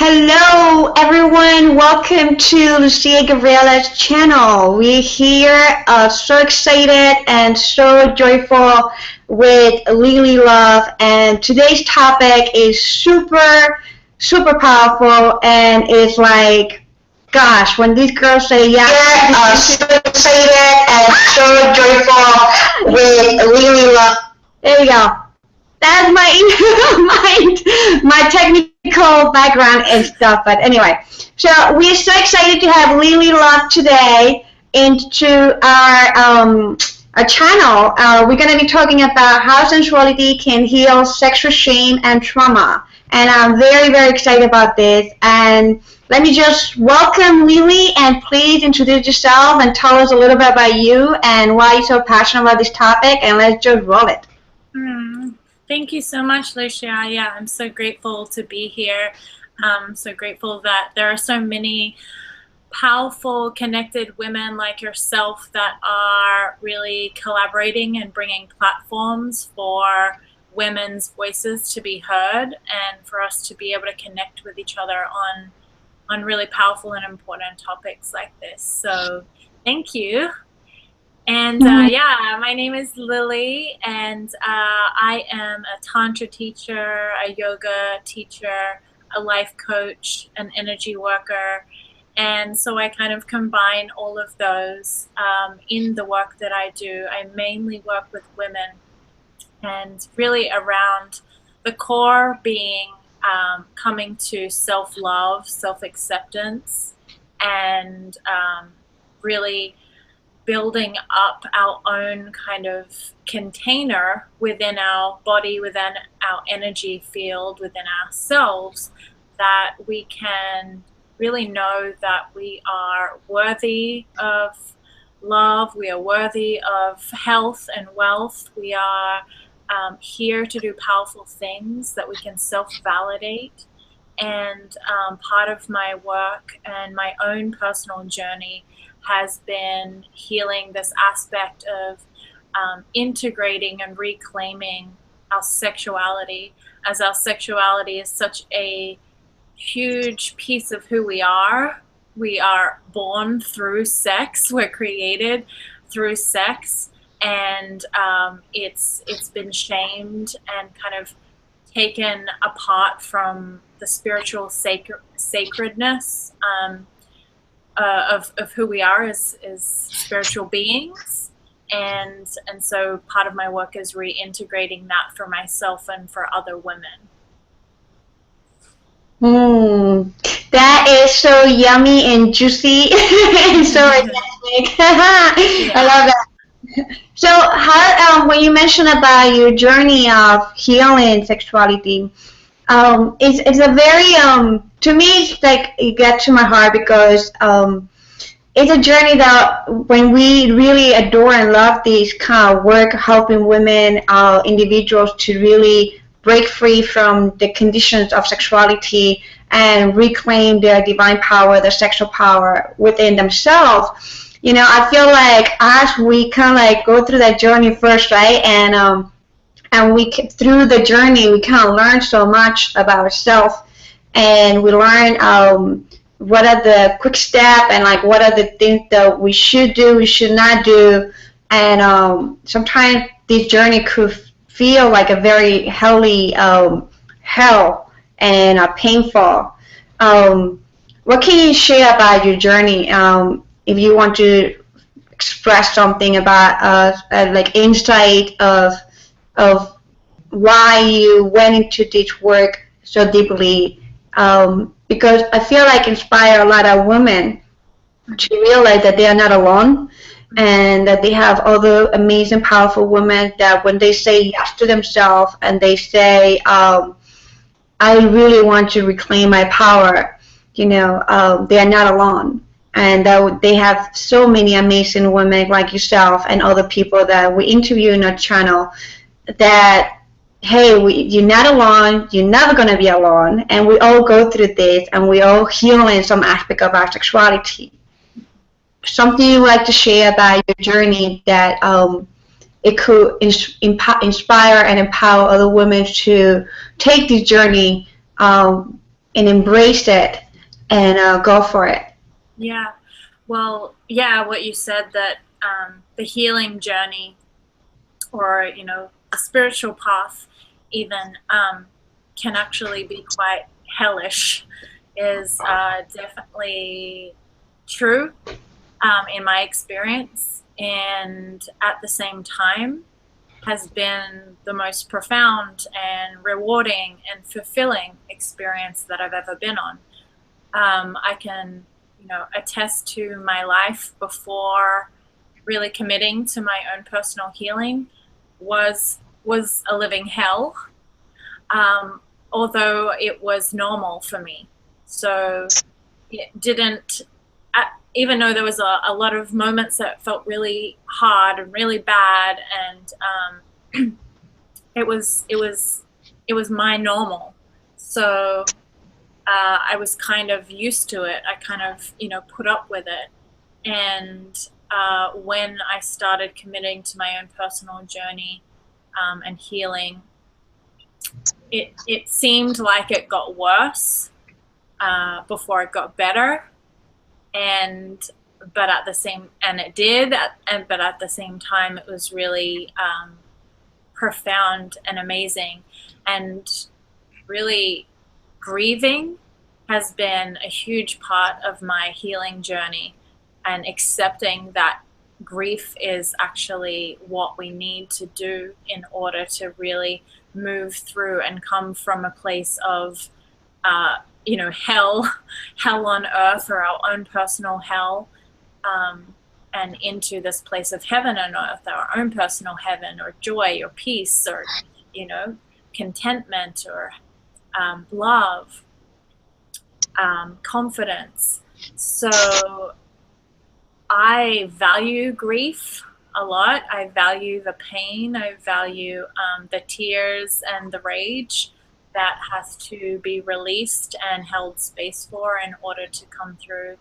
Hello everyone, welcome to Lucia Gabriela's channel. We're here so excited and so joyful with Lillie Love, and today's topic is super powerful, and it's like, gosh, when these girls say yes, so excited and so joyful with Lillie Love. There we go. That's my technical background and stuff. But anyway, so we're so excited to have Lillie Love today into our channel. We're going to be talking about how sensuality can heal sexual shame and trauma. And I'm very excited about this. And let me just welcome Lillie, and please introduce yourself and tell us a little bit about you and why you're so passionate about this topic. And let's just roll it. Thank you so much, Lucia. Yeah, I'm so grateful to be here. So grateful that there are so many powerful, connected women like yourself that are really collaborating and bringing platforms for women's voices to be heard and for us to be able to connect with each other on really powerful and important topics like this. So thank you. And yeah, my name is Lillie, and I am a Tantra teacher, a yoga teacher, a life coach, an energy worker. And so I kind of combine all of those in the work that I do. I mainly work with women, and really around the core being coming to self-love, self-acceptance, and really building up our own kind of container within our body, within our energy field, within ourselves, that we can really know that we are worthy of love, we are worthy of health and wealth, we are here to do powerful things, that we can self-validate. And part of my work and my own personal journey has been healing this aspect of integrating and reclaiming our sexuality, as our sexuality is such a huge piece of who we are. We are born through sex, we're created through sex, and it's been shamed and kind of taken apart from the spiritual sacredness of who we are as spiritual beings, and so part of my work is reintegrating that for myself and for other women. That is so yummy and juicy and so organic. I love that. So how when you mentioned about your journey of healing sexuality, it's a very to me, it's like it got to my heart, because it's a journey that when we really adore and love this kind of work, helping women, individuals to really break free from the conditions of sexuality and reclaim their divine power, their sexual power within themselves. You know, I feel like as we kind of like go through that journey first, right, and we through the journey we kind of learn so much about ourselves, and we learn what are the quick steps and like what are the things that we should do, we should not do, and sometimes this journey could feel like a very hell and painful. What can you share about your journey? If you want to express something about like insight of why you went into this work so deeply, because I feel like inspire a lot of women to realize that they are not alone, and that they have other amazing, powerful women that when they say yes to themselves and they say, I really want to reclaim my power, you know, they are not alone. And they have so many amazing women like yourself and other people that we interview in our channel that, hey, you're not alone, you're never going to be alone, and we all go through this, and we all heal in some aspect of our sexuality. Something you'd like to share about your journey that it could inspire and empower other women to take this journey and embrace it and go for it. Yeah. Well, yeah, what you said, that the healing journey, or, you know, the spiritual path even, can actually be quite hellish, is definitely true in my experience, and at the same time has been the most profound and rewarding and fulfilling experience that I've ever been on. I can, you know, attest to my life before really committing to my own personal healing was a living hell, although it was normal for me. So it didn't, even though there was a lot of moments that felt really hard and really bad, and it was my normal. So I was kind of used to it. I kind of, you know, put up with it. And when I started committing to my own personal journey and healing, it seemed like it got worse before it got better. But at the same, and it did, but at the same time, it was really profound and amazing. And really, grieving has been a huge part of my healing journey, and accepting that grief is actually what we need to do in order to really move through and come from a place of you know, hell on earth, or our own personal hell, and into this place of heaven on earth, our own personal heaven, or joy, or peace, or, you know, contentment, or love, confidence. So I value grief a lot. I value the pain. I value the tears and the rage that has to be released and held space for in order to come through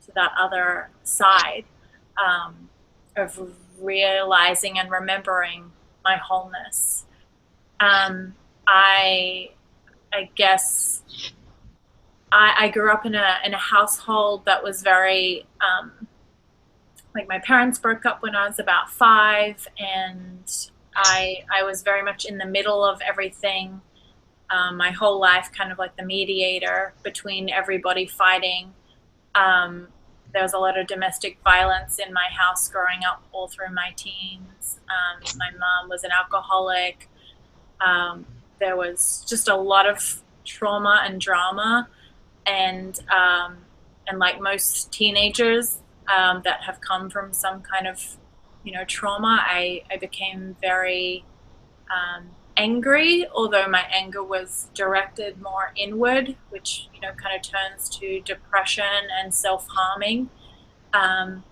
to that other side of realizing and remembering my wholeness. I guess I grew up in a household that was very like, my parents broke up when I was about 5, and I was very much in the middle of everything. My whole life, kind of like the mediator between everybody fighting. There was a lot of domestic violence in my house growing up all through my teens. My mom was an alcoholic. There was just a lot of trauma and drama, and like most teenagers that have come from some kind of, you know, trauma, I became very angry, although my anger was directed more inward, which, you know, kind of turns to depression and self-harming. And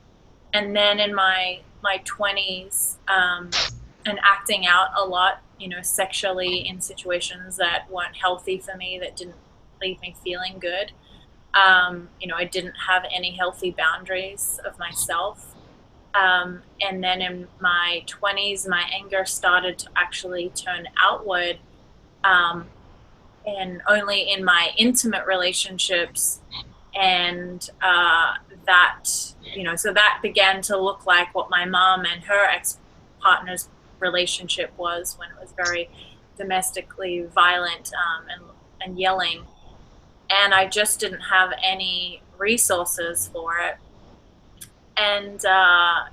then in my 20s, and acting out a lot, you know, sexually in situations that weren't healthy for me, that didn't leave me feeling good. You know, I didn't have any healthy boundaries of myself. And then in my 20s, my anger started to actually turn outward, and only in my intimate relationships. And that, you know, so that began to look like what my mom and her ex-partner's relationship was, when it was very domestically violent, and yelling. And I just didn't have any resources for it. And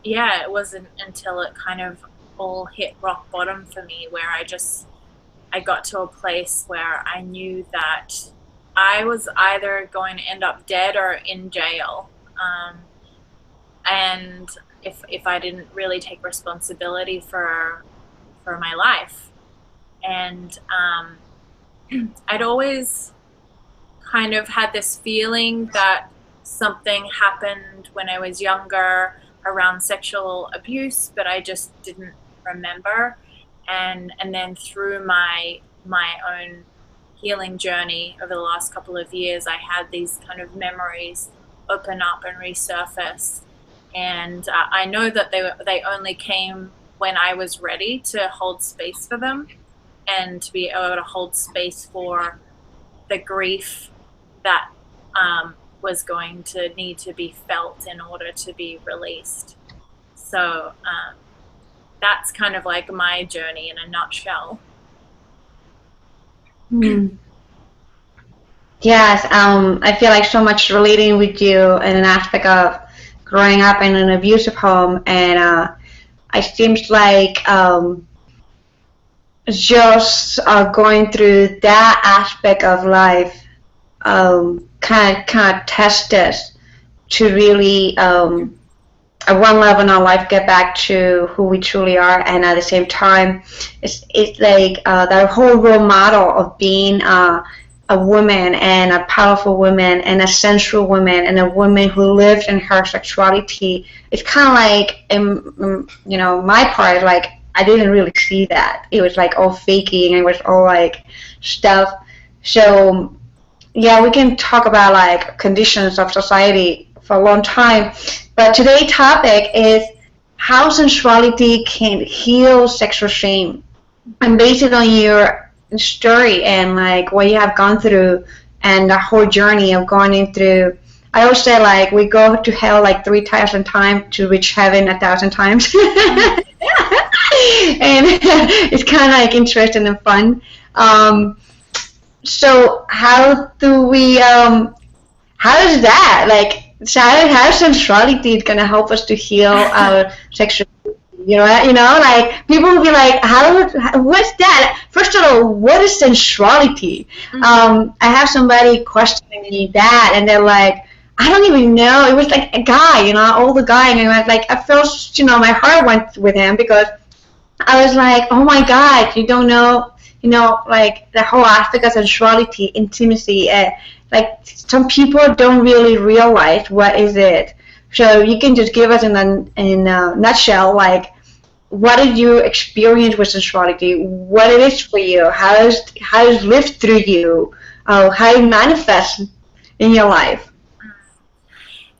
yeah, it wasn't until it kind of all hit rock bottom for me, where I got to a place where I knew that I was either going to end up dead or in jail. And if I didn't really take responsibility for my life. And I'd always kind of had this feeling that something happened when I was younger around sexual abuse, but I just didn't remember. And then through my own healing journey over the last couple of years, I had these kind of memories open up and resurface. And I know that they only came when I was ready to hold space for them, and to be able to hold space for the grief that was going to need to be felt in order to be released. So that's kind of like my journey in a nutshell. Yes, I feel like so much relating with you in an aspect of growing up in an abusive home, and it seems like just going through that aspect of life kind of test us to really at one level in our life get back to who we truly are, and at the same time it's like that whole role model of being a woman, and a powerful woman, and a sensual woman, and a woman who lives in her sexuality. It's kind of like, you know, my part, like I didn't really see that. It was like all fakey, and it was all like stuff. So yeah, we can talk about like conditions of society for a long time, but today's topic is how sensuality can heal sexual shame. And based on your story and like what you have gone through and the whole journey of going through, I always say like we go to hell like 3,000 times to reach heaven 1,000 times. And it's kind of like interesting and fun. So how do we how is that like how sensuality is gonna help us to heal our sexual, you know, like people will be like, what's that? First of all, what is sensuality? I have somebody questioning me that, and they're like, I don't even know. It was like a guy, you know, older guy, and I was like, I felt, you know, my heart went with him because I was like, oh my God, you don't know, you know, like the whole aspect of sensuality, intimacy. Like some people don't really realize what is it. So you can just give us in a nutshell, like what did you experience with sensuality? What it is for you? How it lived through you? How it manifests in your life?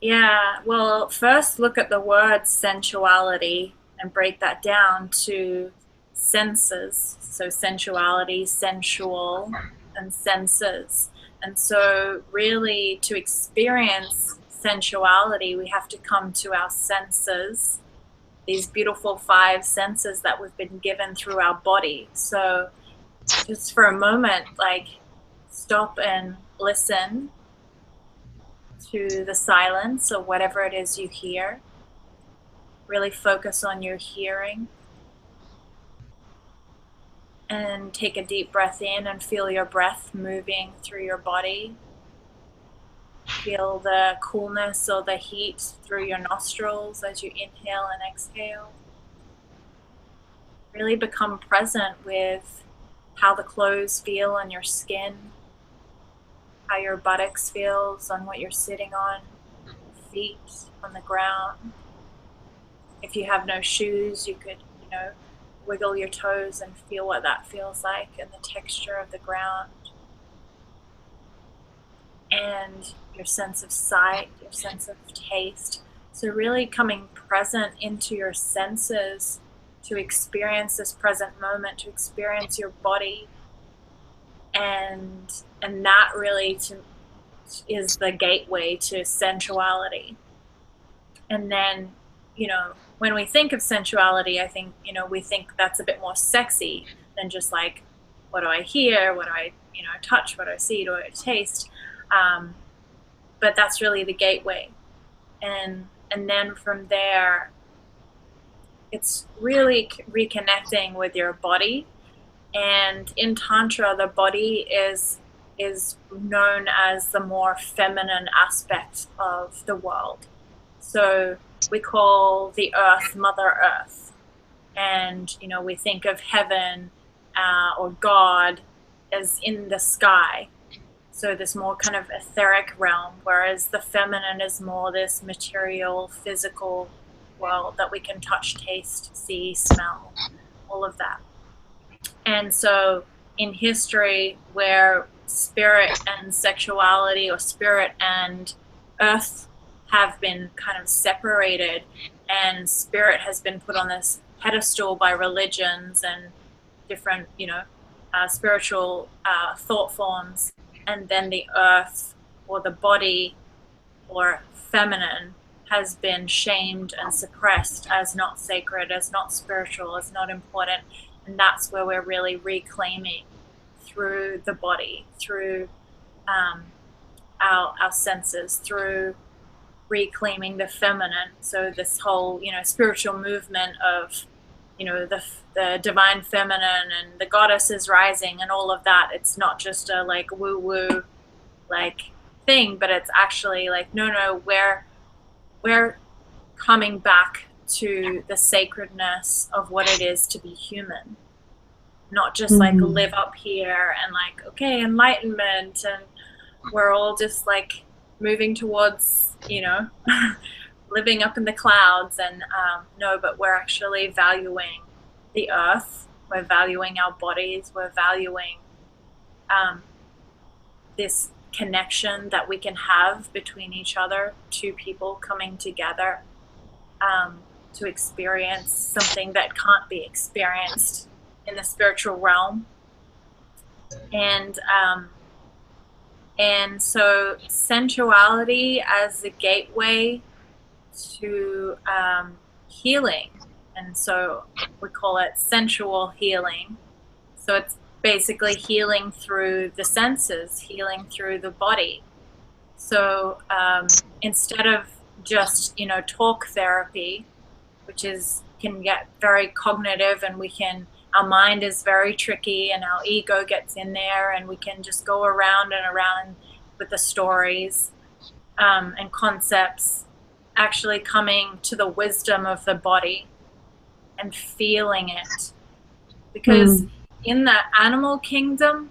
Yeah, well, first look at the word sensuality and break that down to senses. So sensuality, sensual, and senses. And so really to experience sensuality, we have to come to our senses, these beautiful 5 senses that we've been given through our body. So just for a moment, like stop and listen to the silence or whatever it is you hear. Really focus on your hearing. And take a deep breath in and feel your breath moving through your body. Feel the coolness or the heat through your nostrils as you inhale and exhale. Really become present with how the clothes feel on your skin, how your buttocks feels on what you're sitting on, feet on the ground. If you have no shoes, you could, you know, wiggle your toes and feel what that feels like and the texture of the ground. And your sense of sight, your sense of taste. So really coming present into your senses to experience this present moment, to experience your body. And that really is the gateway to sensuality. And then, you know, when we think of sensuality, I think, you know, we think that's a bit more sexy than just like, what do I hear? What do I, you know, touch? What do I see? What do I taste? But that's really the gateway. And then from there, it's really reconnecting with your body. And in Tantra, the body is known as the more feminine aspect of the world. So we call the earth Mother Earth. And, you know, we think of heaven or God as in the sky. So this more kind of etheric realm, whereas the feminine is more this material, physical world that we can touch, taste, see, smell, all of that. And so in history, where spirit and sexuality, or spirit and earth, have been kind of separated, and spirit has been put on this pedestal by religions and different, you know, spiritual thought forms, and then the earth or the body or feminine has been shamed and suppressed as not sacred, as not spiritual, as not important. And that's where we're really reclaiming through the body, through our senses, through reclaiming the feminine. So this whole, spiritual movement of, the divine feminine and the goddess is rising and all of that. It's not just a like woo-woo like thing, but it's actually like, no, we're coming back to the sacredness of what it is to be human, not just like live up here and like, okay, enlightenment, and we're all just like moving towards, living up in the clouds. And no, but we're actually valuing the earth, we're valuing our bodies, we're valuing this connection that we can have between each other, two people coming together to experience something that can't be experienced in the spiritual realm. And so sensuality as the gateway to healing, and so we call it sensual healing. So it's basically healing through the senses, healing through the body. So instead of just, talk therapy, which can get very cognitive, and our mind is very tricky and our ego gets in there, and we can just go around and around with the stories and concepts, actually coming to the wisdom of the body and feeling it. Because in the animal kingdom,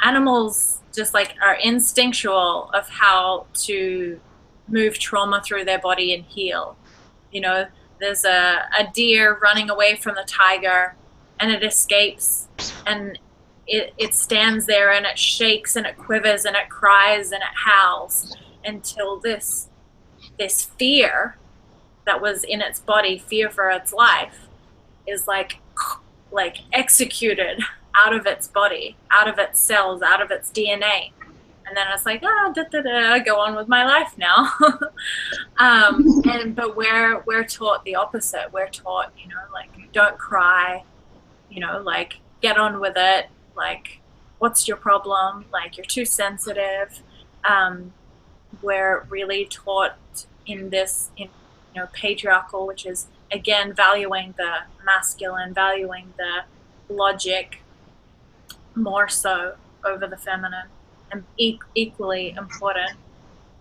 animals just like are instinctual of how to move trauma through their body and heal. There's a deer running away from the tiger, and it escapes, and it stands there, and it shakes and it quivers and it cries and it howls until this fear that was in its body, fear for its life, is like executed out of its body, out of its cells, out of its DNA. And then it's like, go on with my life now. But we're taught the opposite. We're taught, like, don't cry, like, get on with it. Like, what's your problem? Like, you're too sensitive. We're really taught in this, patriarchal, which is, again, valuing the masculine, valuing the logic more so over the feminine, and equally important.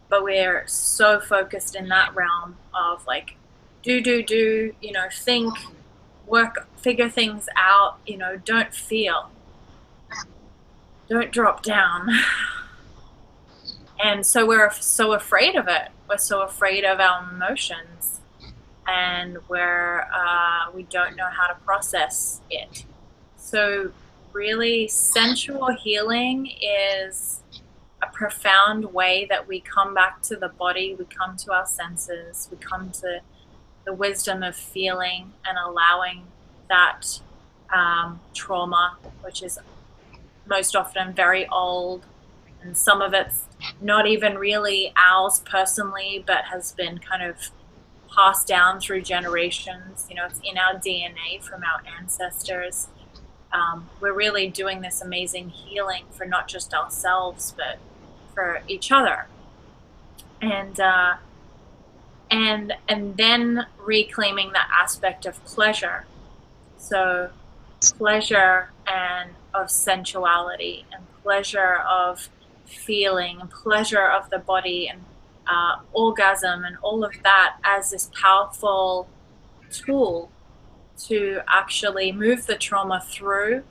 But we're so focused in that realm of like, do, think, work, figure things out, don't feel, don't drop down. And so we're so afraid of it. We're so afraid of our emotions, and we don't know how to process it. So really, sensual healing is a profound way that we come back to the body, we come to our senses, we come to the wisdom of feeling and allowing that trauma, which is most often very old, and some of it's not even really ours personally, but has been kind of passed down through generations. It's in our DNA from our ancestors. We're really doing this amazing healing for not just ourselves, but for each other. And then reclaiming that aspect of pleasure. So pleasure and of sensuality, and pleasure of feeling, and pleasure of the body, and orgasm, and all of that as this powerful tool to actually move the trauma through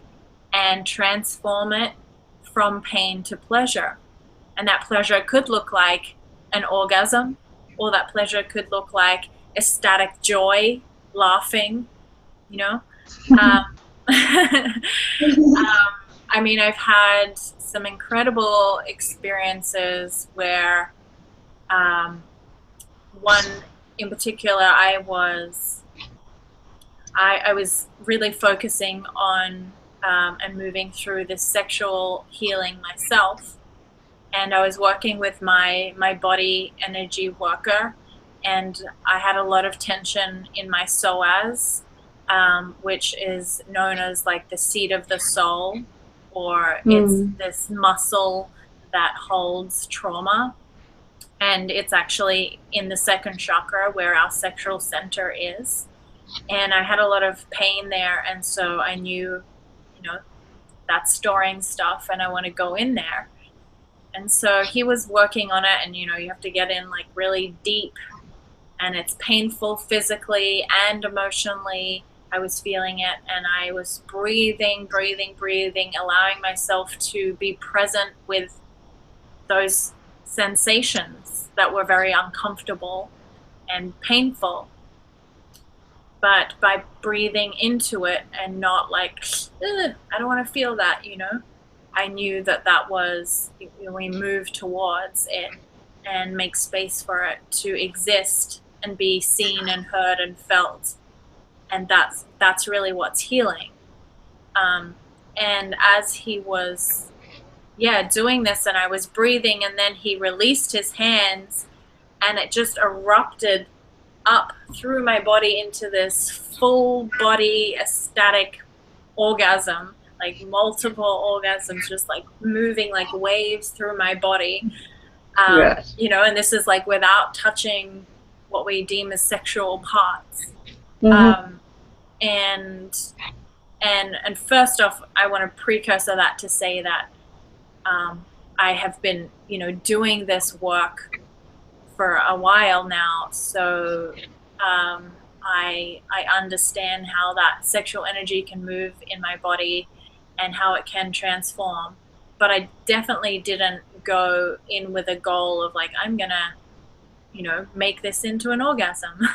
and transform it from pain to pleasure. And that pleasure could look like an orgasm, or that pleasure could look like ecstatic joy, laughing, I mean, I've had some incredible experiences where one in particular, I was really focusing on and moving through this sexual healing myself. and I was working with my body energy worker, and I had a lot of tension in my psoas, which is known as like the seat of the soul, or it's this muscle that holds trauma, and it's actually in the second chakra where our sexual center is. And I had a lot of pain there, and so I knew, that's storing stuff, and I want to go in there. And so he was working on it, and you have to get in like really deep, and it's painful physically and emotionally. I was feeling it, and I was breathing, allowing myself to be present with those sensations that were very uncomfortable and painful. But by breathing into it and not like, I don't want to feel that, I knew that was, we move towards it and make space for it to exist and be seen and heard and felt. And that's really what's healing. And as he was, doing this, and I was breathing, and then he released his hands, and it just erupted up through my body into this full body ecstatic orgasm, like multiple orgasms, just like moving like waves through my body. Yes. And this is like without touching what we deem as sexual parts. And first off, I want to precursor that to say that I have been, doing this work for a while now, so I understand how that sexual energy can move in my body and how it can transform. But I definitely didn't go in with a goal of like, I'm gonna, make this into an orgasm.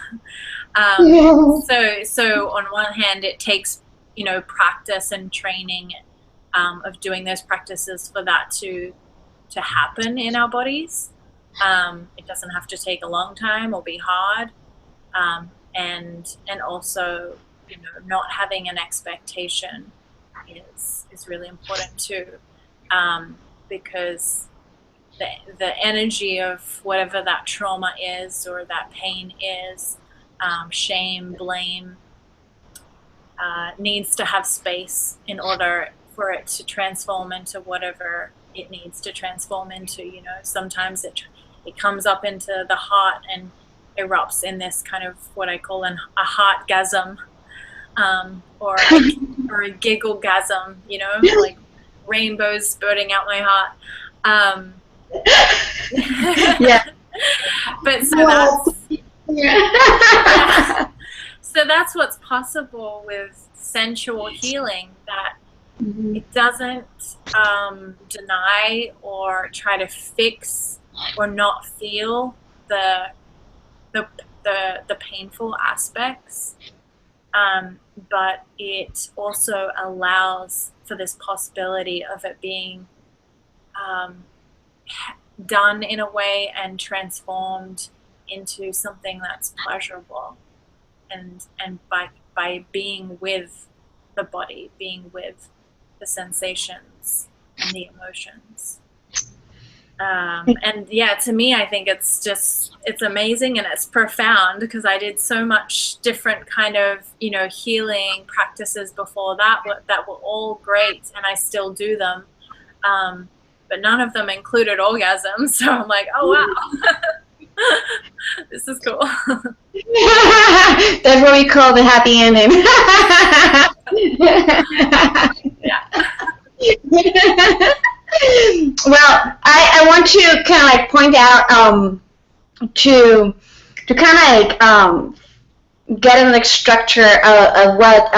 So on one hand, it takes, practice and training of doing those practices for that to happen in our bodies. It doesn't have to take a long time or be hard. And also, not having an expectation is really important too, because the energy of whatever that trauma is or that pain is, shame, blame, needs to have space in order for it to transform into whatever it needs to transform into. Sometimes it comes up into the heart and erupts in this kind of what I call a heartgasm, or a gigglegasm, like rainbows spurting out my heart. Yeah. But so that's what's possible with sensual healing, that it doesn't deny or try to fix or not feel the painful aspects, but it also allows for this possibility of it being done in a way and transformed into something that's pleasurable, and by being with the body, being with the sensations and the emotions. And to me, I think it's amazing and it's profound, because I did so much different kind of, healing practices before that were all great, and I still do them. But none of them included orgasms. So I'm like, oh, wow, this is cool. That's what we call the happy ending. Yeah. Well, I want to kind of like point out to kind of like get in the structure of what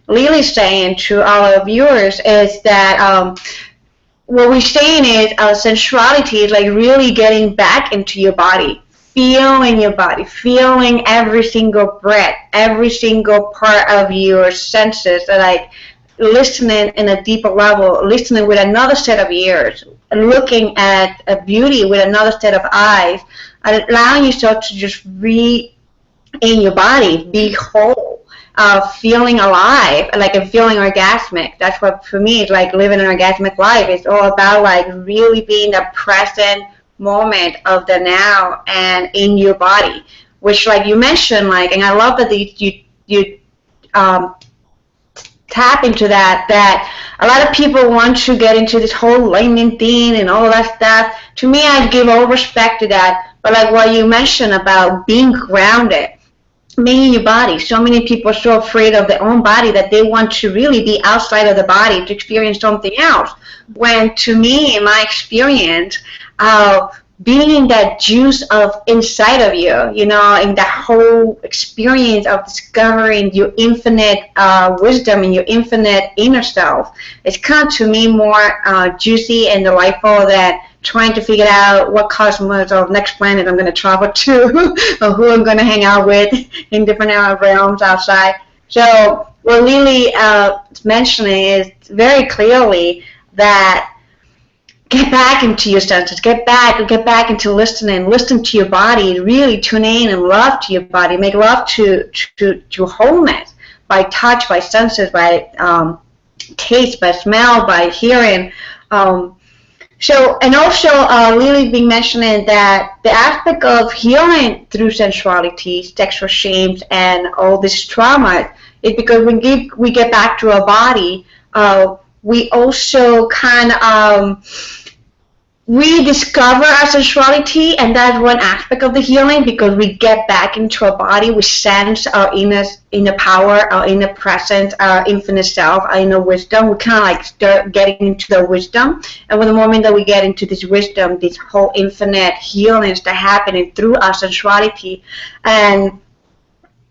Lillie's saying to all our viewers is that what we're saying is sensuality is like really getting back into your body, feeling your body, feeling every single breath, every single part of your senses, like listening in a deeper level, listening with another set of ears, looking at a beauty with another set of eyes, and allowing yourself to just be in your body, be whole, feeling alive, like a feeling orgasmic. That's what for me is like living an orgasmic life. It's all about like really being the present moment of the now and in your body, which like you mentioned, like, and I love that you tap into that a lot of people want to get into this whole lightning thing and all that stuff. To me, I give all respect to that, but like what you mentioned about being grounded, being in your body. So many people are so afraid of their own body that they want to really be outside of the body to experience something else. When to me, in my experience, being in that juice of inside of you, you know, in that whole experience of discovering your infinite wisdom and your infinite inner self, it's kind of to me more juicy and delightful than trying to figure out what cosmos or next planet I'm going to travel to or who I'm going to hang out with in different realms outside. So what Lillie is mentioning is very clearly that get back into your senses, get back into listening, listen to your body, really tune in and love to your body, make love to wholeness by touch, by senses, by taste, by smell, by hearing. So, and also Lillie's been mentioning that the aspect of healing through sensuality, sexual shames, and all this trauma is because when we get back to our body, we also kind of rediscover our sensuality, and that's one aspect of the healing because we get back into our body, we sense our inner power, our inner presence, our infinite self, our inner wisdom. We kind of like start getting into the wisdom, and with the moment that we get into this wisdom, this whole infinite healing that happening through our sensuality. And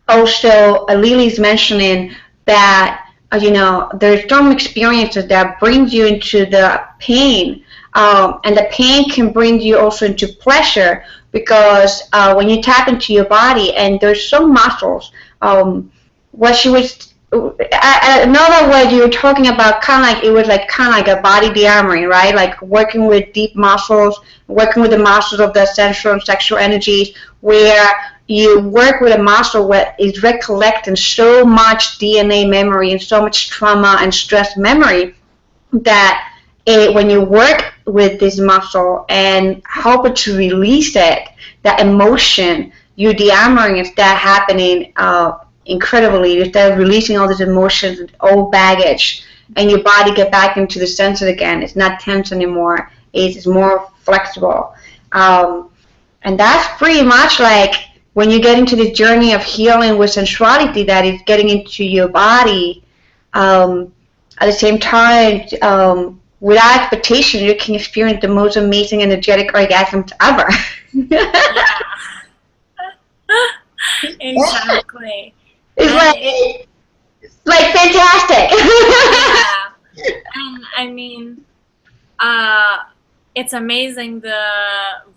also Lillie's mentioning that you know, there's some experiences that brings you into the pain. And the pain can bring you also into pleasure because when you tap into your body and there's some muscles, what she was, another word you were talking about, kind of like, it was like kind of like a body de-armoring, right? Like working with deep muscles, working with the muscles of the sensual and sexual energies, where you work with a muscle where it's recollecting so much DNA memory and so much trauma and stress memory that when you work with this muscle and help it to release it, that emotion, you de-armoring is that happening incredibly. You start releasing all these emotions and old baggage, and your body get back into the senses again. It's not tense anymore. It's more flexible. And that's pretty much like when you get into this journey of healing with sensuality, that is getting into your body at the same time, without expectation, you can experience the most amazing, energetic orgasms ever. Yeah. Exactly. It's like fantastic. Yeah. And I mean, it's amazing the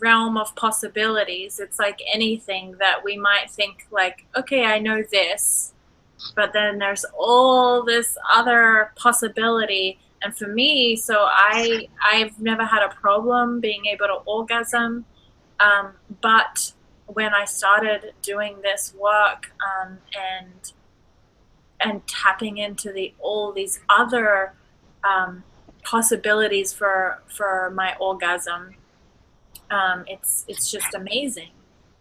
realm of possibilities. It's like anything that we might think like, okay, I know this, but then there's all this other possibility. And for me, so I've never had a problem being able to orgasm, but when I started doing this work and tapping into all these other possibilities for my orgasm, it's just amazing.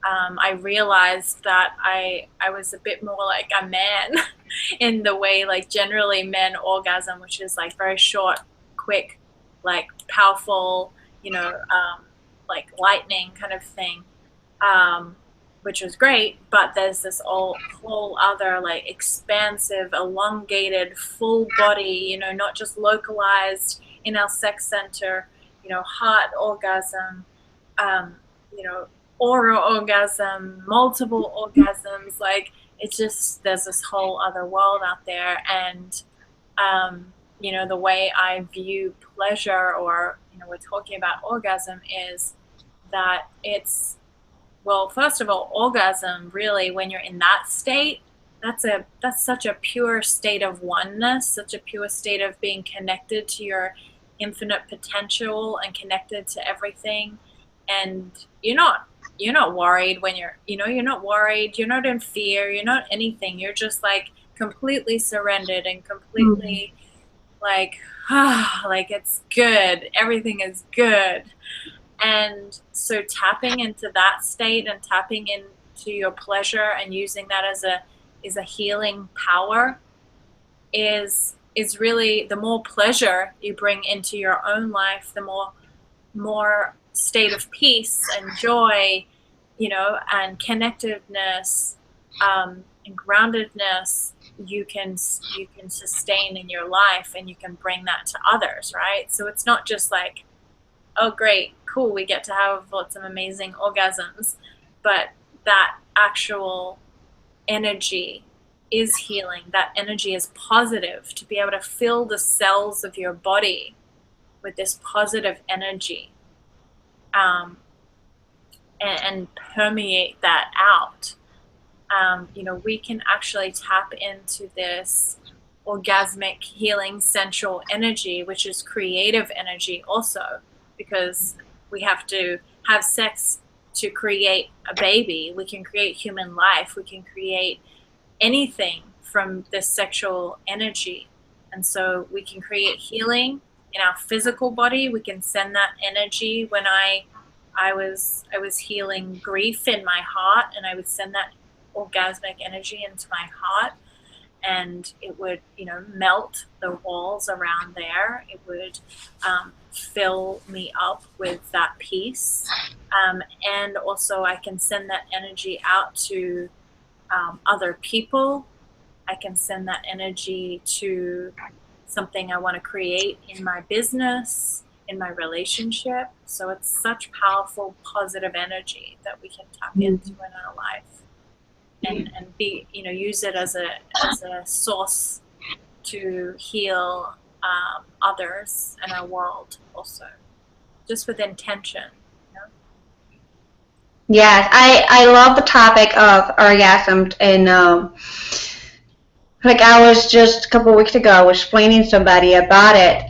I realized that I was a bit more like a man in the way, like, generally men orgasm, which is like very short, quick, like powerful, you know, like lightning kind of thing, which was great. But there's this whole other like expansive, elongated, full body, you know, not just localized in our sex center, you know, heart orgasm, you know, oral orgasm, multiple orgasms. Like, it's just, there's this whole other world out there. And you know, the way I view pleasure, or, you know, we're talking about orgasm, is that it's, well, first of all, orgasm, really, when you're in that state, that's such a pure state of oneness, such a pure state of being connected to your infinite potential and connected to everything. And you're not worried when you're not worried, you're not in fear, you're not anything. You're just like completely surrendered and completely like it's good, everything is good. And so tapping into that state and tapping into your pleasure and using that as a healing power is really, the more pleasure you bring into your own life, the more state of peace and joy, you know, and connectedness, and groundedness you can sustain in your life, and you can bring that to others, right? So it's not just like, oh great, cool, we get to have lots of amazing orgasms, but that actual energy is healing. That energy is positive, to be able to fill the cells of your body with this positive energy, and permeate that out. You know, we can actually tap into this orgasmic healing sensual energy, which is creative energy also, because we have to have sex to create a baby. We can create human life. We can create anything from this sexual energy. And so we can create healing in our physical body. We can send that energy. When I was healing grief in my heart, and I would send that orgasmic energy into my heart, and it would, you know, melt the walls around there. It would fill me up with that peace. And also I can send that energy out to other people. I can send that energy to something I want to create in my business, in my relationship. So it's such powerful, positive energy that we can tap into in our life, and be, you know, use it as a source to heal others and our world also, just with intention. Yes, I love the topic of orgasm, and like I was just a couple of weeks ago, I was explaining to somebody about it,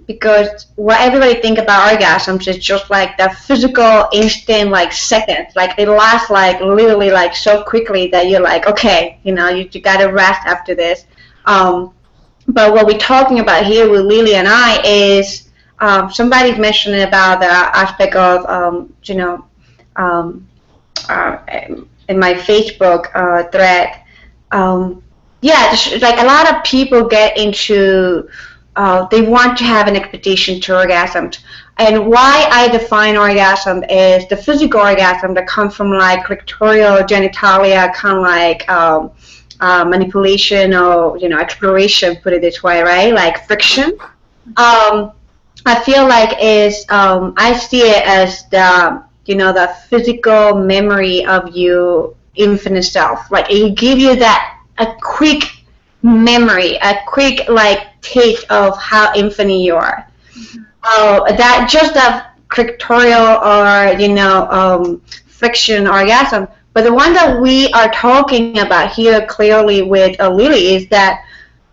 because what everybody think about orgasms is just like the physical instant, like seconds, like it lasts like literally like so quickly that you're like, okay, you know, you gotta rest after this. But what we're talking about here with Lillie and I is somebody's mentioning about the aspect of, you know, in my Facebook thread. Yeah, like a lot of people get into, they want to have an expectation to orgasm. And why I define orgasm is the physical orgasm that comes from like clitoral genitalia, kind of like manipulation or, you know, exploration, put it this way, right? Like friction. I feel like is, I see it as the, you know, the physical memory of you infinite self. Like it give you that, a quick memory, a quick like taste of how infinite you are. That just that clitoral or, you know, friction orgasm. But the one that we are talking about here clearly with Lillie is that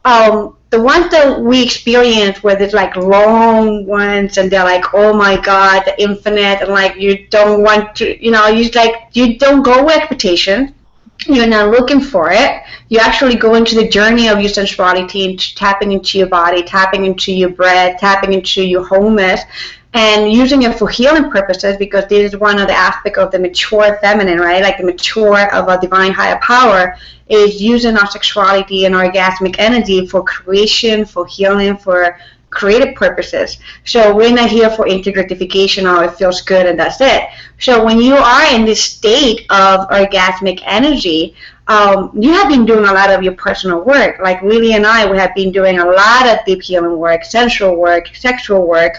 the ones that we experience where there's like long ones and they're like, oh my God, the infinite, and like you don't want to, you know, you don't go with expectation. You're not looking for it. You actually go into the journey of your sensuality and tapping into your body, tapping into your breath, tapping into your wholeness, and using it for healing purposes, because this is one of the aspects of the mature feminine, right? Like the mature of a divine higher power is using our sexuality and orgasmic energy for creation, for healing, for creative purposes. So we're not here for instant gratification or it feels good and that's it. So when you are in this state of orgasmic energy, you have been doing a lot of your personal work. Like Lillie and I, we have been doing a lot of deep healing work, sensual work, sexual work,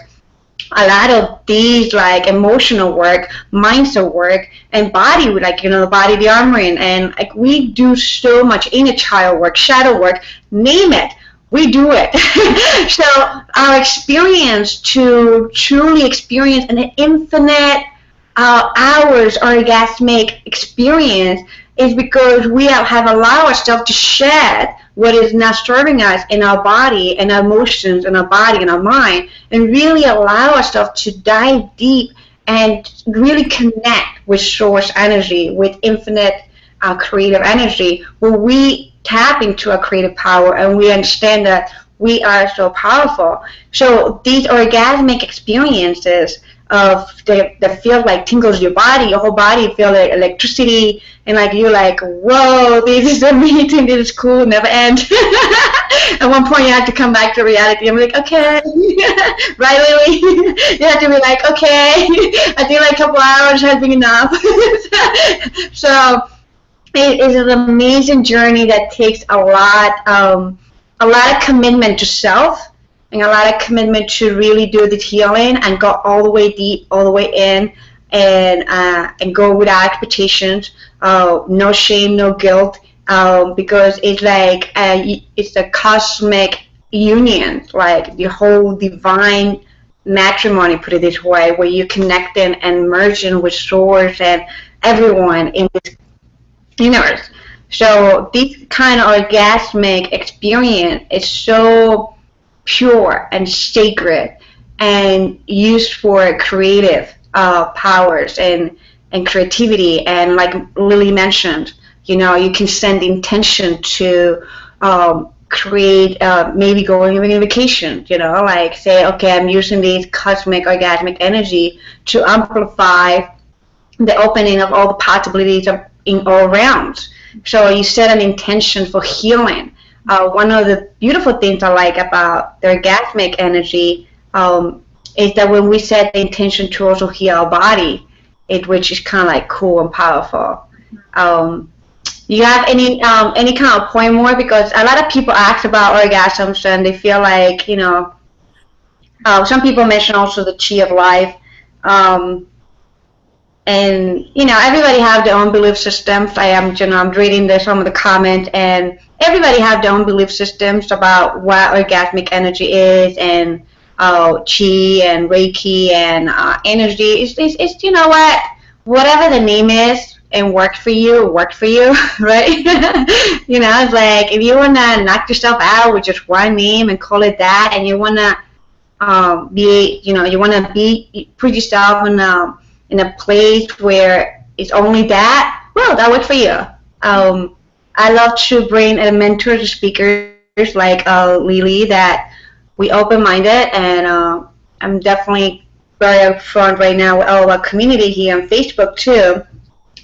a lot of these like emotional work, mindset work, and body, like, you know, the body, the armoring, and like we do so much inner child work, shadow work, name it. We do it. So our experience to truly experience an infinite hours orgasmic experience is because we have allowed ourselves to shed what is not serving us in our body and our emotions and our body and our mind, and really allow ourselves to dive deep and really connect with source energy, with infinite creative energy, where we tap into our creative power, and we understand that we are so powerful. So these orgasmic experiences of the feel like tingles your body, your whole body feel like electricity, and like you're like, whoa, this is amazing, this is cool, never end. At one point you have to come back to reality. I'm like, okay, right, Lily? You have to be like, okay, I think like a couple hours has been enough. So it is an amazing journey that takes a lot of commitment to self, and a lot of commitment to really do the healing and go all the way deep, all the way in, and go without expectations, no shame, no guilt, because it's like it's a cosmic union, like the whole divine matrimony, put it this way, where you connect in and merge in with source and everyone in this universe. So this kind of orgasmic experience is so pure and sacred and used for creative powers and creativity. And like Lily mentioned, you know, you can send intention to create maybe going on a vacation, you know, like say, okay, I'm using this cosmic orgasmic energy to amplify the opening of all the possibilities in all realms. So you set an intention for healing. One of the beautiful things I like about the orgasmic energy is that when we set the intention to also heal our body, which is kind of like cool and powerful. You have any kind of point more? Because a lot of people ask about orgasms and they feel like, you know, some people mention also the chi of life. And you know, everybody have their own belief systems. I'm reading some of the comments, and everybody have their own belief systems about what orgasmic energy is, and chi and Reiki and energy. It's you know what, whatever the name is and works for you, right? You know, it's like if you wanna knock yourself out with just one name and call it that, and you wanna put yourself in a place where it's only that, well, that works for you. I love to bring mentors and speakers like Lily, that we open-minded, and I'm definitely very upfront right now with all of our community here on Facebook too,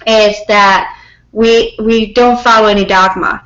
is that we don't follow any dogma.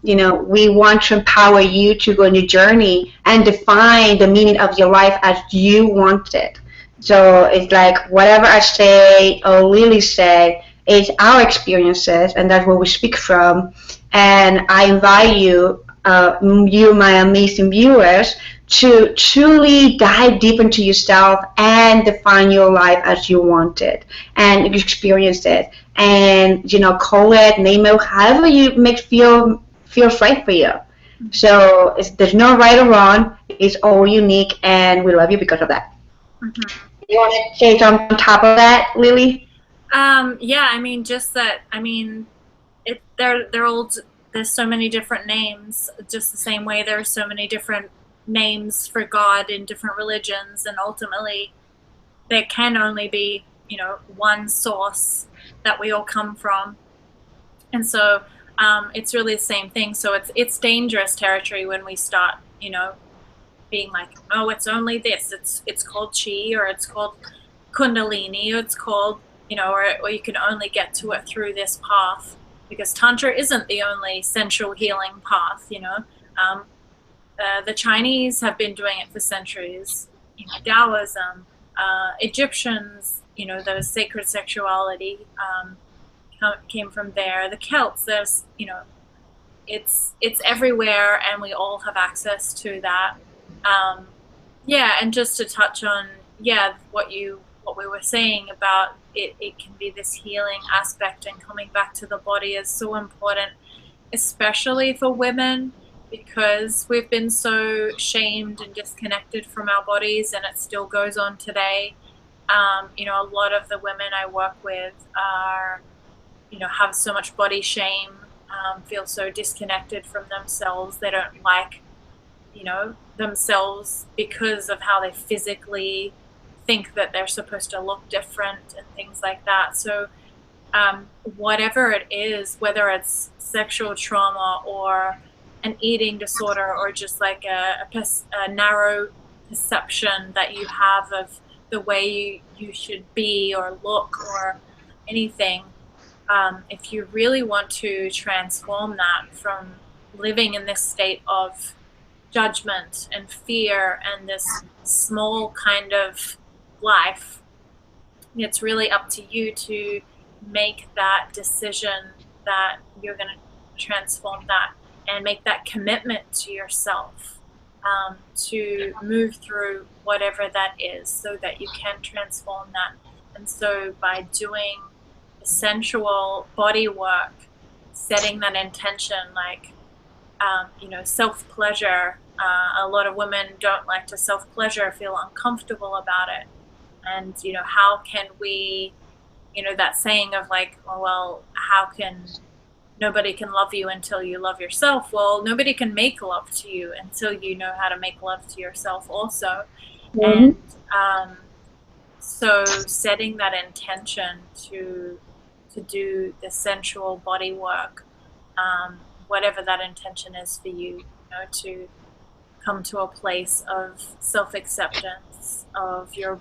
You know, we want to empower you to go on your journey and define the meaning of your life as you want it. So it's like whatever I say or Lily say is our experiences, and that's where we speak from. And I invite you, my amazing viewers, to truly dive deep into yourself and define your life as you want it and experience it. And you know, call it, name it, however you feels right for you. So there's no right or wrong. It's all unique, and we love you because of that. Mm-hmm. You want to say something on top of that, Lily? Yeah, I mean, just that. I mean, they're all. There's so many different names. Just the same way there are so many different names for God in different religions, and ultimately, there can only be, you know, one source that we all come from, and so it's really the same thing. So it's dangerous territory when we start, you know, being like, oh, it's only this. It's called chi, or it's called kundalini, or it's called, you know, or you can only get to it through this path, because Tantra isn't the only sensual healing path. You know, the Chinese have been doing it for centuries. You know, Taoism, Egyptians, you know, the sacred sexuality came from there. The Celts, there's, you know, it's everywhere, and we all have access to that. Yeah, and just to touch on, yeah, what we were saying about it can be this healing aspect, and coming back to the body is so important, especially for women, because we've been so shamed and disconnected from our bodies, and it still goes on today. You know, a lot of the women I work with are, you know, have so much body shame, feel so disconnected from themselves. They don't like, you know, themselves because of how they physically think that they're supposed to look different and things like that. So whatever it is, whether it's sexual trauma or an eating disorder or just like a narrow perception that you have of the way you should be or look or anything. If you really want to transform that from living in this state of judgment and fear and this small kind of life, it's really up to you to make that decision that you're going to transform that and make that commitment to yourself, to move through whatever that is so that you can transform that. And so by doing the sensual body work, setting that intention, like, self-pleasure. A lot of women don't like to self-pleasure, feel uncomfortable about it. And, how can we, that saying of like, oh, well, how can nobody can love you until you love yourself? Well, nobody can make love to you until you know how to make love to yourself also. Mm-hmm. And so setting that intention to do the sensual body work, whatever that intention is for you, to come to a place of self-acceptance of your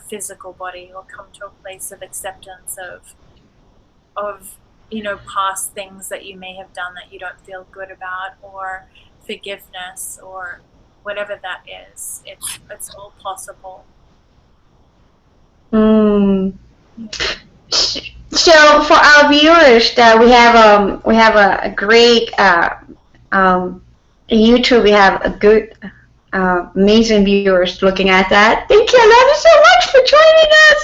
physical body, or come to a place of acceptance of past things that you may have done that you don't feel good about, or forgiveness, or whatever that is. It's all possible. So for our viewers, that we have a great YouTube. We have a good, amazing viewers looking at that. Thank you. I love you so much for joining us.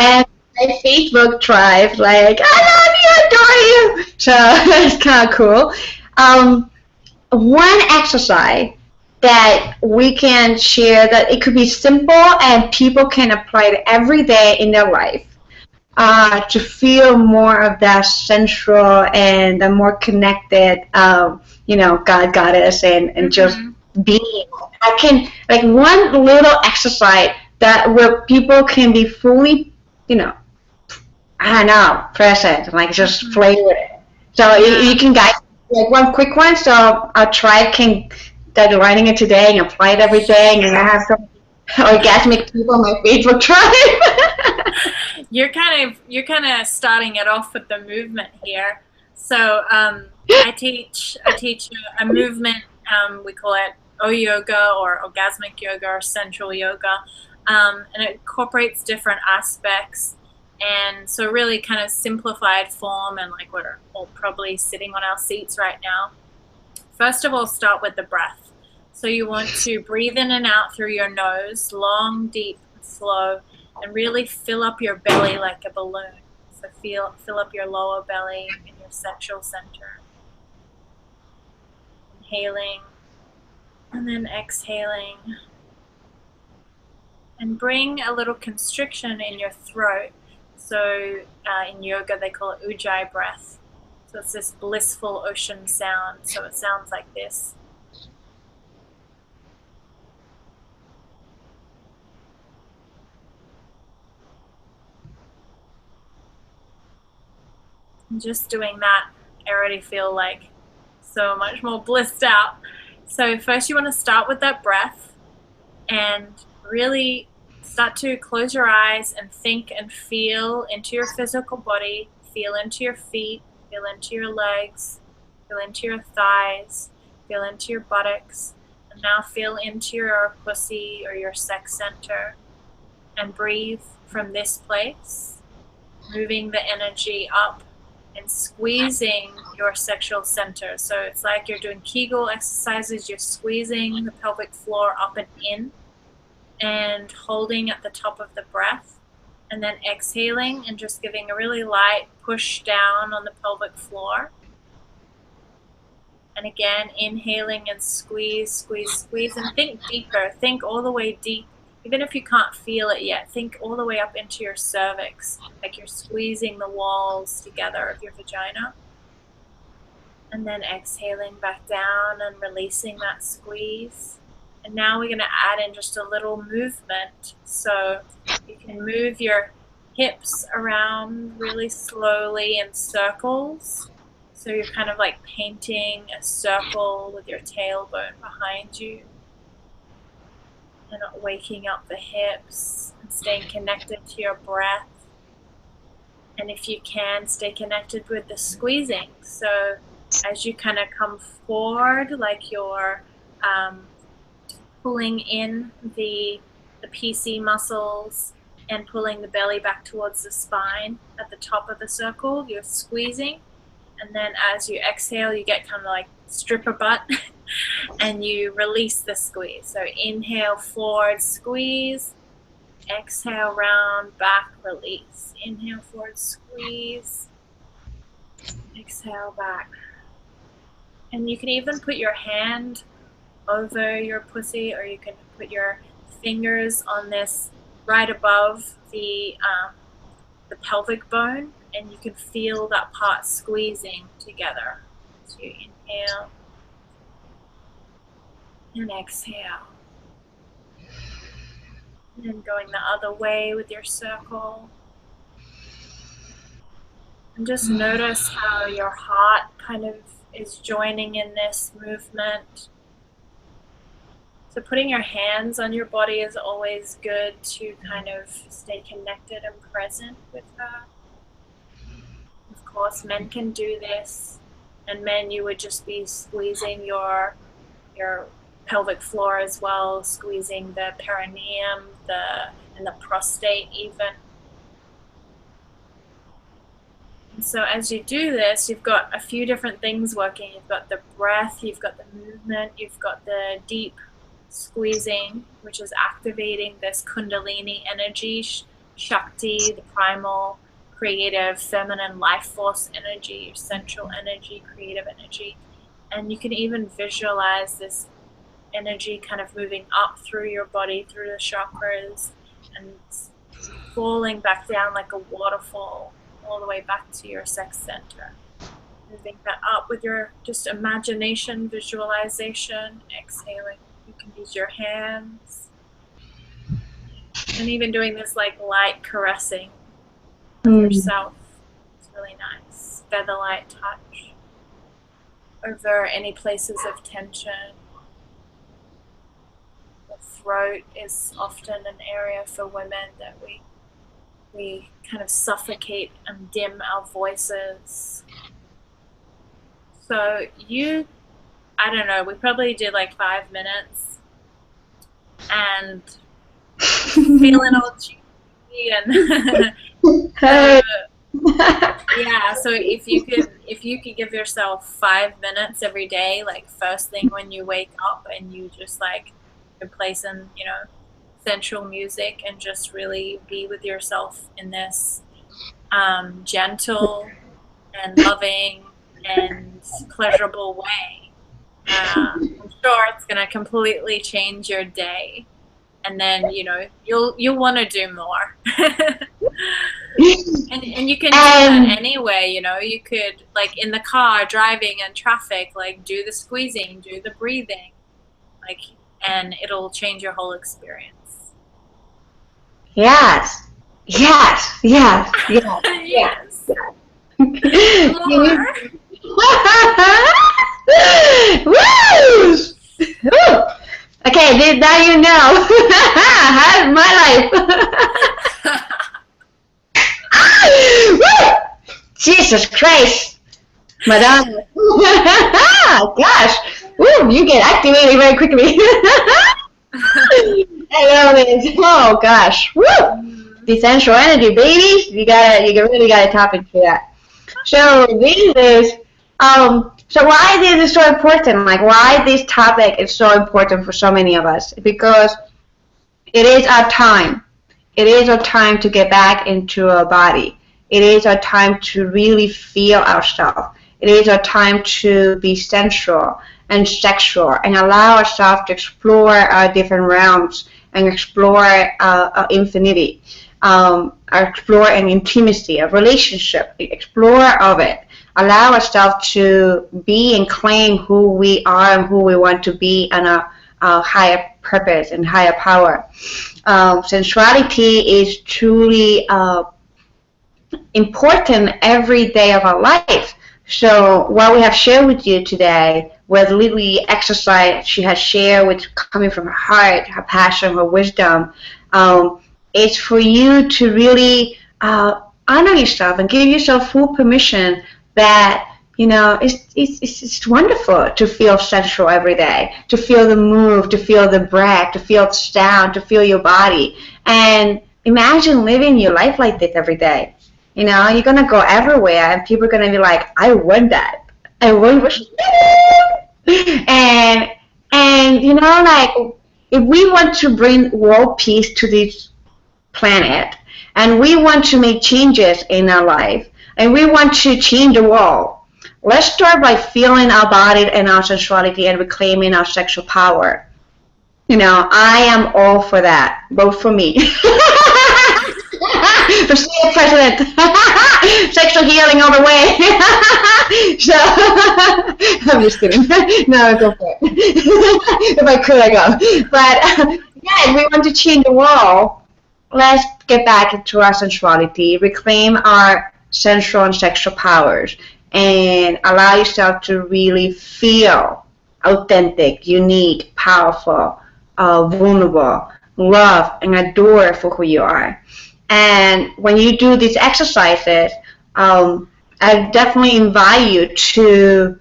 And my Facebook tribe, like, I love you, adore you. So that's kind of cool. One exercise that we can share, that it could be simple and people can apply it every day in their life, to feel more of that sensual and the more connected, God, goddess, and just being. I can, like, one little exercise that where people can be fully, present, like just play with it. So you can guys, like, one quick one. So our tribe can start writing it today and apply it every day, and I have some orgasmic people on my Facebook tribe. You're kind of starting it off with the movement here. So I teach a movement. We call it O yoga, or orgasmic yoga, or sensual yoga, and it incorporates different aspects. And so really kind of simplified form, and like we're all probably sitting on our seats right now. First of all, start with the breath. So you want to breathe in and out through your nose, long, deep, slow, and really fill up your belly like a balloon. So fill up your lower belly in your sexual center. Inhaling, and then exhaling. And bring a little constriction in your throat. So in yoga they call it ujjayi breath. So it's this blissful ocean sound. So it sounds like this. And just doing that, I already feel like so much more blissed out. So first you want to start with that breath and really start to close your eyes and think and feel into your physical body. Feel into your feet, feel into your legs, feel into your thighs, feel into your buttocks, and now feel into your pussy or your sex center, and breathe from this place, moving the energy up and squeezing your sexual center. So it's like you're doing Kegel exercises. You're squeezing the pelvic floor up and in, and holding at the top of the breath, and then exhaling and just giving a really light push down on the pelvic floor. And again, inhaling and squeeze, squeeze, squeeze, and think deeper. Think all the way deep. Even if you can't feel it yet, think all the way up into your cervix, like you're squeezing the walls together of your vagina. And then exhaling back down and releasing that squeeze. And now we're going to add in just a little movement. So you can move your hips around really slowly in circles. So you're kind of like painting a circle with your tailbone behind you. And waking up the hips and staying connected to your breath. And if you can, stay connected with the squeezing. So as you kind of come forward, like you're pulling in the PC muscles and pulling the belly back towards the spine at the top of the circle, you're squeezing. And then as you exhale, you get kind of like stripper butt and you release the squeeze. So inhale, forward, squeeze. Exhale, round, back, release. Inhale, forward, squeeze. Exhale, back. And you can even put your hand over your pussy, or you can put your fingers on this right above the pelvic bone, and you can feel that part squeezing together. So you inhale and exhale. And then going the other way with your circle. And just notice how your heart kind of is joining in this movement. So putting your hands on your body is always good to kind of stay connected and present with her. Of course, men can do this, and men, you would just be squeezing your pelvic floor as well, squeezing the perineum, and the prostate even. And so as you do this, you've got a few different things working. You've got the breath, you've got the movement, you've got the deep squeezing, which is activating this Kundalini energy, Shakti, the primal, creative, feminine life force energy, your central energy, creative energy. And you can even visualize this energy kind of moving up through your body, through the chakras, and falling back down like a waterfall all the way back to your sex center. Moving that up with your just imagination, visualization, exhaling. You can use your hands. And even doing this like light caressing of yourself. It's really nice. Feather light touch over any places of tension. The throat is often an area for women that we kind of suffocate and dim our voices. So I don't know, we probably did like 5 minutes and feeling all cheesy and yeah, so if you could give yourself 5 minutes every day, like first thing when you wake up, and you just like play some, sensual music and just really be with yourself in this gentle and loving and pleasurable way. I'm sure it's going to completely change your day, and then you'll want to do more. and you can do that anyway. You could, like in the car driving in traffic, like do the squeezing, do the breathing, like, and it'll change your whole experience. Yes. Yes. Yes. Yes. Yes. More. Woo! Okay, now you know. How's my life? Jesus Christ, Madame. Gosh, woo, you get activated very quickly. I love it. Oh gosh, woo! The sensual energy, baby. You really gotta tap into that. So this is so why this is so important? Like why this topic is so important for so many of us? Because it is our time. It is our time to get back into our body. It is our time to really feel ourselves. It is our time to be sensual and sexual and allow ourselves to explore our different realms and explore our infinity, explore an intimacy, a relationship, explore of it. Allow ourselves to be and claim who we are and who we want to be and a higher purpose and higher power. Sensuality is truly important every day of our life. So what we have shared with you today, with Lillie exercise she has shared with coming from her heart, her passion, her wisdom, it's for you to really honor yourself and give yourself full permission that, you know, it's wonderful to feel sensual every day, to feel the move, to feel the breath, to feel the sound, to feel your body. And imagine living your life like this every day. You know, you're going to go everywhere and people are going to be like, I want that. I want what she's doing. And, you know, like, if we want to bring world peace to this planet, and we want to make changes in our life, and we want to change the world, let's start by feeling our body and our sensuality and reclaiming our sexual power. You know, I am all for that. Vote for me. For state president. Sexual healing all the way. So, I'm just kidding. No, go for it. If I could, I go. But, yeah, if we want to change the world, let's get back into our sensuality, reclaim our sensual and sexual powers, and allow yourself to really feel authentic, unique, powerful, vulnerable, love, and adore for who you are. And when you do these exercises, I definitely invite you to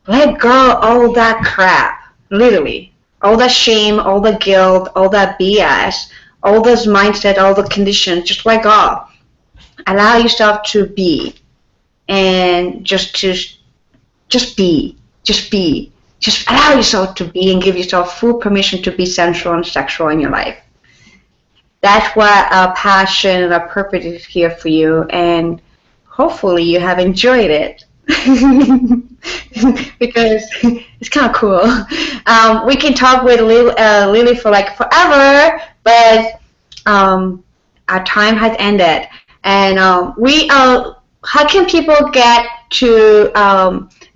let go of all that crap, literally. All that shame, all the guilt, all that BS, all those mindset, all the conditions, just let go. Allow yourself to be. And just be. Just allow yourself to be and give yourself full permission to be sensual and sexual in your life. That's what our passion and our purpose is here for you, and hopefully you have enjoyed it. Because it's kind of cool. We can talk with Lillie for like forever, but our time has ended. And how can people get to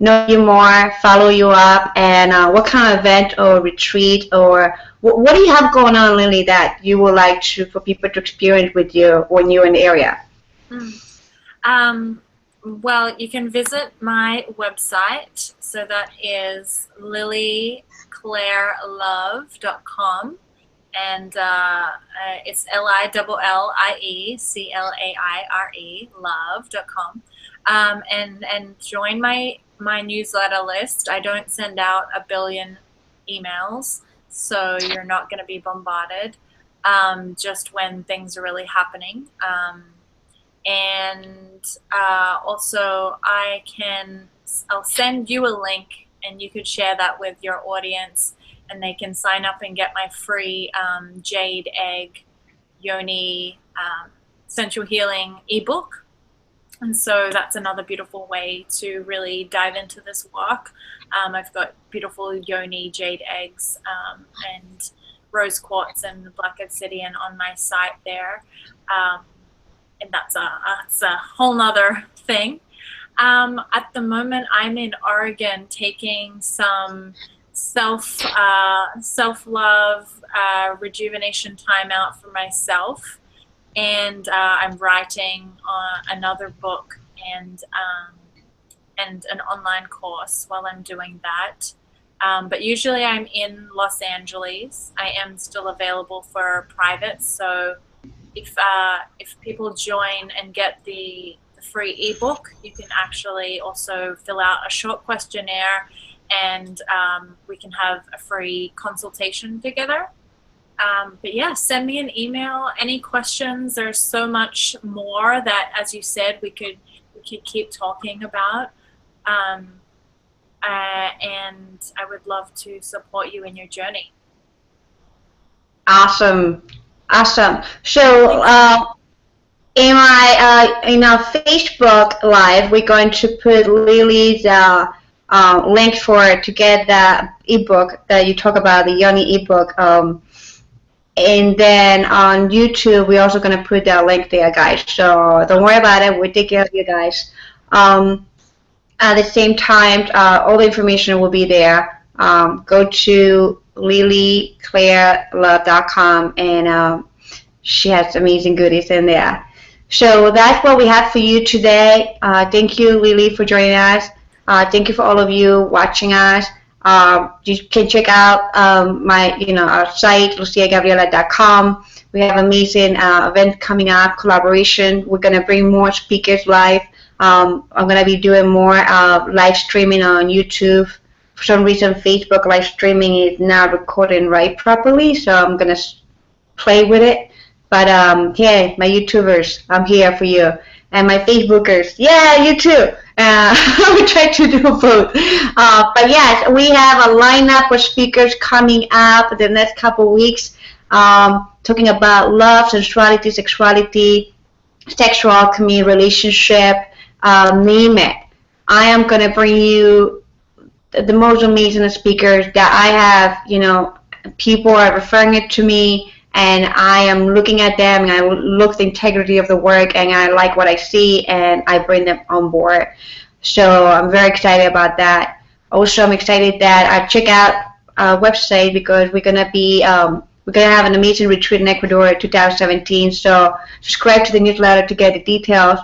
know you more, follow you up, and what kind of event or retreat or what do you have going on, Lillie, that you would like for people to experience with you when you're in the area? Well, you can visit my website. So that is lillieclairelove.com. And it's LILLIECLAIRE love.com. And join my newsletter list. I don't send out a billion emails, so you're not going to be bombarded just when things are really happening. And also I'll send you a link, and you could share that with your audience, and they can sign up and get my free Jade Egg Yoni Sensual Healing ebook. And so that's another beautiful way to really dive into this work. I've got beautiful Yoni jade eggs and rose quartz and black obsidian on my site there. And that's a whole nother thing. At the moment, I'm in Oregon taking some self-love, rejuvenation time out for myself. And I'm writing another book and an online course while I'm doing that. But usually I'm in Los Angeles. I am still available for private. So if people join and get the free ebook, you can actually also fill out a short questionnaire, and we can have a free consultation together. But yeah, send me an email. Any questions? There's so much more that, as you said, we could keep talking about. And I would love to support you in your journey. Awesome. So in our Facebook Live, we're going to put Lillie's link to get the ebook that you talk about, the Yoni ebook. And then on YouTube, we're also going to put that link there, guys. So don't worry about it. We'll take care of you guys. At the same time, all the information will be there. Go to lillieclairelove.com, and she has amazing goodies in there. So that's what we have for you today. Thank you, Lillie, for joining us. Thank you for all of you watching us. You can check out our site, luciagabriela.com. We have amazing event coming up, collaboration. We're gonna bring more speakers live. I'm gonna be doing more live streaming on YouTube. For some reason, Facebook live streaming is not recording right properly, so I'm gonna play with it. But yeah, my YouTubers, I'm here for you. And my Facebookers, yeah, you too. We try to do both. But yes, we have a lineup of speakers coming up the next couple weeks, talking about love, sensuality, sexuality, sexual alchemy, relationship, name it. I am going to bring you the most amazing speakers that I have, people are referring it to me, and I am looking at them, and I look the integrity of the work, and I like what I see, and I bring them on board. So I'm very excited about that. Also, I'm excited that I check out our website because we're gonna have an amazing retreat in Ecuador 2017. So subscribe to the newsletter to get the details.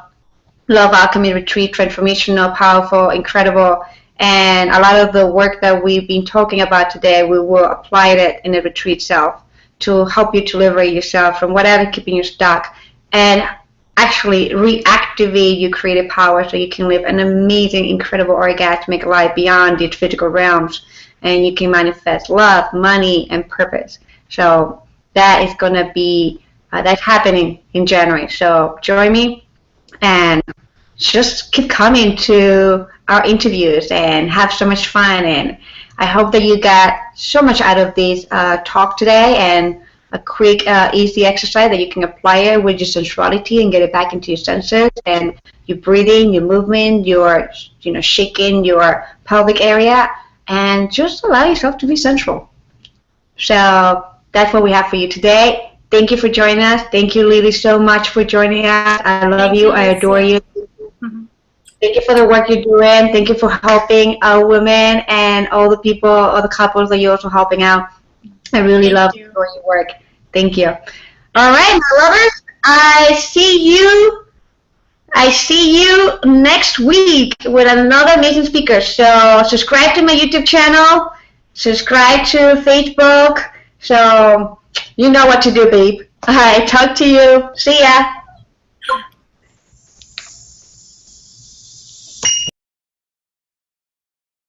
Love Alchemy Retreat, transformational, powerful, incredible. And a lot of the work that we've been talking about today, we will apply it in the retreat itself to help you to liberate yourself from whatever keeping you stuck and actually reactivate your creative power so you can live an amazing, incredible, orgasmic life beyond these physical realms, and you can manifest love, money, and purpose. So that is going to be, that's happening in January. So join me and just keep coming to our interviews and have so much fun. And I hope that you got so much out of this talk today, and a quick, easy exercise that you can apply it with your sensuality and get it back into your senses and your breathing, your movement, your shaking your pelvic area, and just allow yourself to be sensual. So that's what we have for you today. Thank you for joining us. Thank you, Lillie, so much for joining us. I love you. I adore you. Mm-hmm. Thank you for the work you're doing. Thank you for helping women and all the people, all the couples that you're also helping out. I really love your work. Thank you. All right, my lovers. I see you next week with another amazing speaker. So subscribe to my YouTube channel. Subscribe to Facebook. So you know what to do, babe. All right, talk to you. See ya.